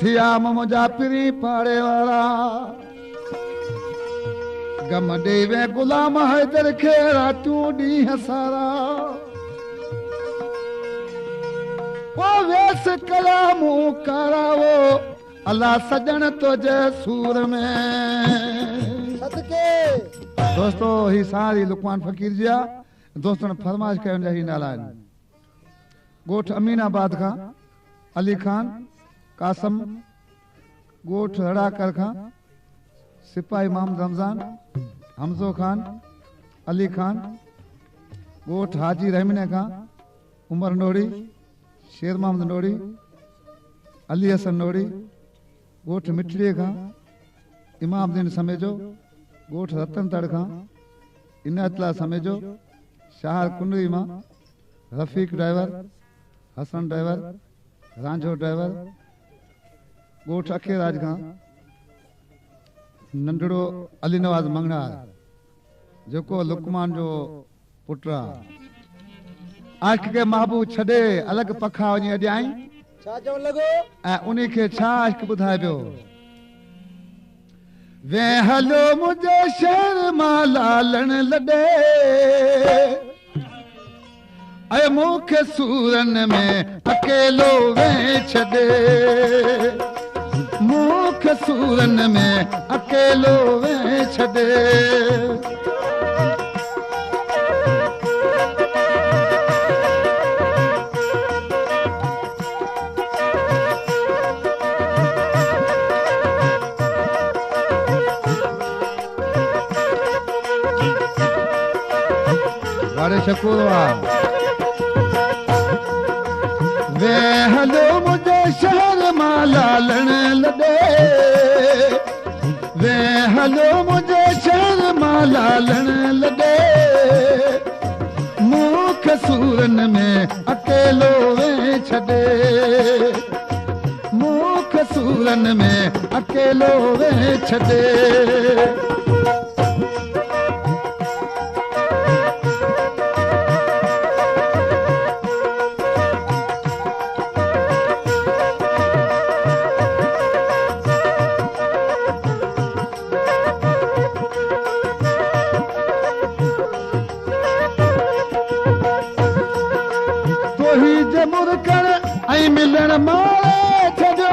थिया मुंहिंजा पिरी पाड़े वारा गम ॾेई वे गुलाम हैदर खे रातियूं ॾींहं सारा ओ वेस कलामूं करावो अल्लाह सजण तुझे सूर में सदके दोस्तों ही सारी लुकमान फकीर जी दोस्तों फरमाइश करण जा ही नाला आहिनि गोठ अमीनाबाद खां अली खान कासम गोठ रड़ाकर खां सिपाही मोहम्मद रमजान हमजो खान अली खान गोठ हाजी रहमने खां उमर नोड़ी शेर मोहम्मद नोड़ी अली हसन नोड़ी गोठ मिठड़ीअ खां इमामदीन समेजो गोठ रतन तड़ खां इनायतला समेजो शाहर कुंडरी मां रफ़ीक ड्राइवर हसन ड्राइवर रांझो ड्राइवर गोठ अखेराज खां नंढड़ो अली नवाज़ मंगनार जेको लुकमान जो पुट आंख के महबूब छॾे अलॻि पखा वञी अॼाई छा चवण लॻो ऐं उन्ही खे छा इश्क ॿुधाए पियो वे हलो मुंहिंजे शहर मां लालण लॾे ऐं मूंखे सूरन में अकेलो वे छॾे मूंखे सूरन में अकेलो वे छॾे शकूरवा वे हलो मुझे शहर मां लालण लॾे वे हलो मुझे शहर मां लालण लॾे मूंखे सूरन में अकेलो वे छॾे मूंखे सूरन में अकेलो वे छॾे मिलण मारे छॾियो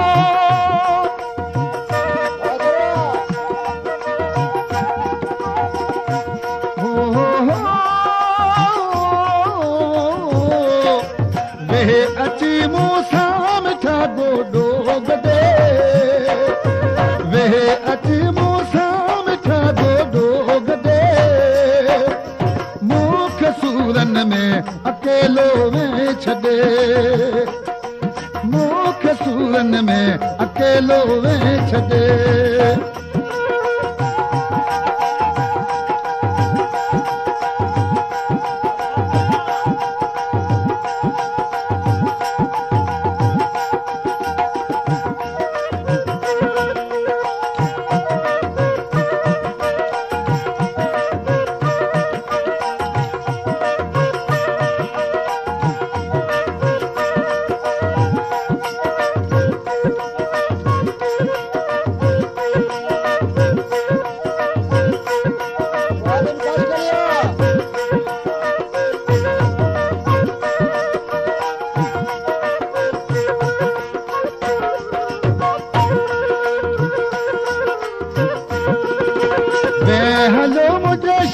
वे अची मूंसां मिठा गोॾो गॾे वे अची मूंसां मिठा गोॾो गॾे मूंखे सूरन में अकेलो वे छॾे मूंखे सूरन में अकेलो वे छॾे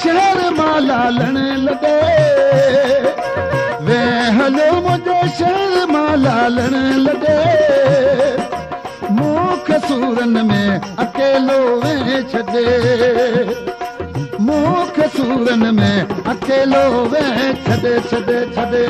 शहर मां लालण लॻे वे हलो मुंहिंजे शहर मां लालण लॻे मूंखे सूरन में अकेलो वे छॾे मूंखे सूरन में अकेलो वे छॾे छॾे छॾे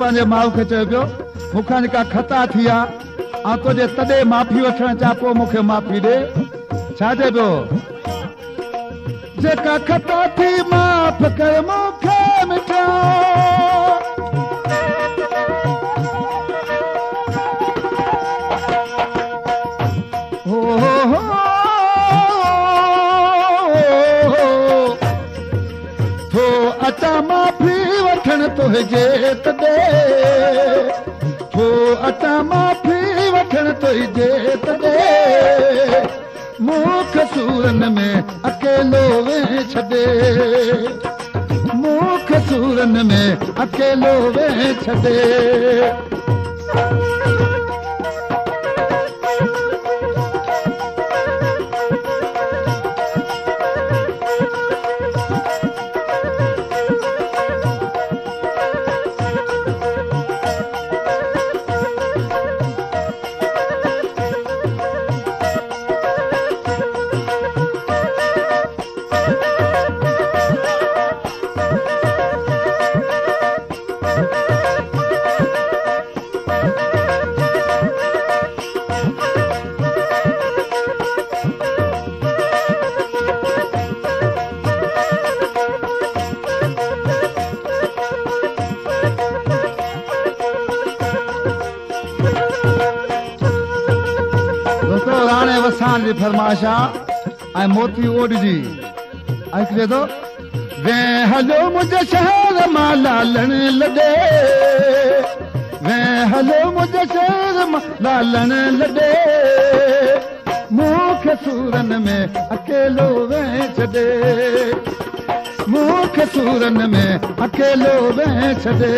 पंहिंजे माउ खे चयो पियो मूंखां जेका खता थी आहे तुंहिंजे तॾहिं माफ़ी वठण चाह पोइ मूंखे माफ़ी ॾे छा चए पियो जेका खता थी माफ़ कर मूंखे मिठा तुंहिंजे तॾे पोइ अचां माफ़ी वठण तुंहिंजे तॾे मूं कसूरनि में अकेलो वे छॾे मूं कसूरनि में अकेलो वे छॾे जी फरमाइश आहे मोती ओड जी ऐं थो वे हलो मुंहिंजे शहर मां लालण लॾे वे हलो मुंहिंजे शहर मां लालण लॾे मूं कसूरनि में अकेलो वे छॾे मूं कसूरनि में अकेलो वे छॾे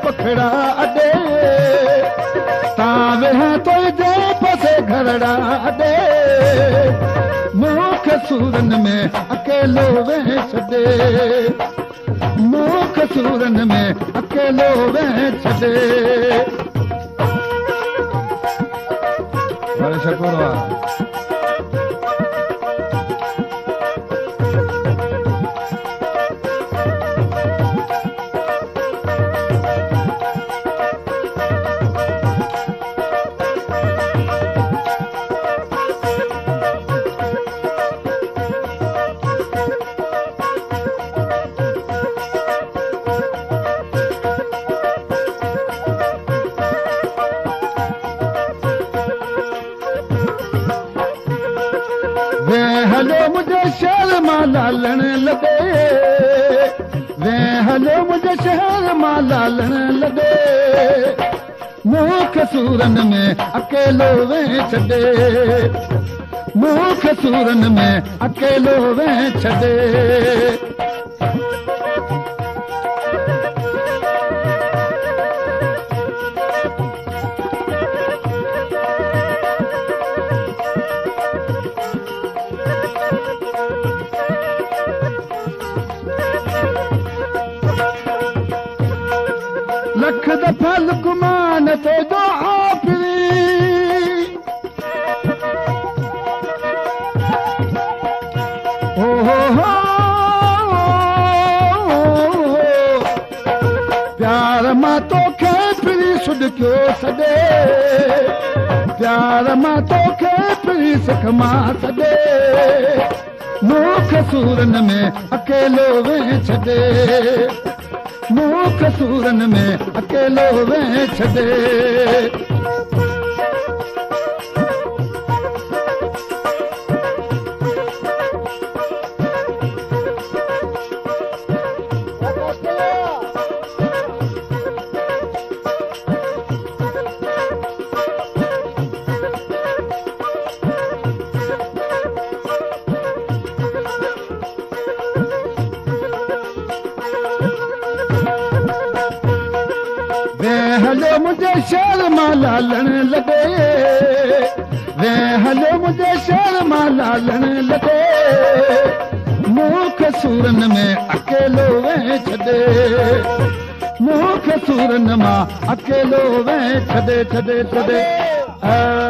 पखड़ा अॾे तां वेहा तुंहिंजे पासे घरड़ा अॾे मूं कसूरनि में अकेलो वे छॾे मूं कसूरनि में अकेलो वे छॾे बड़े शुक्र हलो मुंहिंजे शहर मां लालण लॻे वे हलो मुंहिंजे शहर मां लालण लॻे मूं कसूरनि में अकेलो वे छॾे मूं कसूरनि में अकेलो वे छॾे लख दफ़ा लुकमान ते जो आखिरी ओ हो प्यार मां तोखे फिरी सुॾकियो छॾे प्यार मां तोखे फिरी सिख मां छॾे मूं कसूरनि में अकेलो वे छॾे मूं कसूरनि में अकेलो वे छॾे हलो मुंहिंजे शहर मां लालण लॻे वे हलो मुंहिंजे शहर मां लालण लॻे मूं कसूरनि में अकेलो वे छॾे सूरन मां अकेलो वे छॾे छॾे छॾे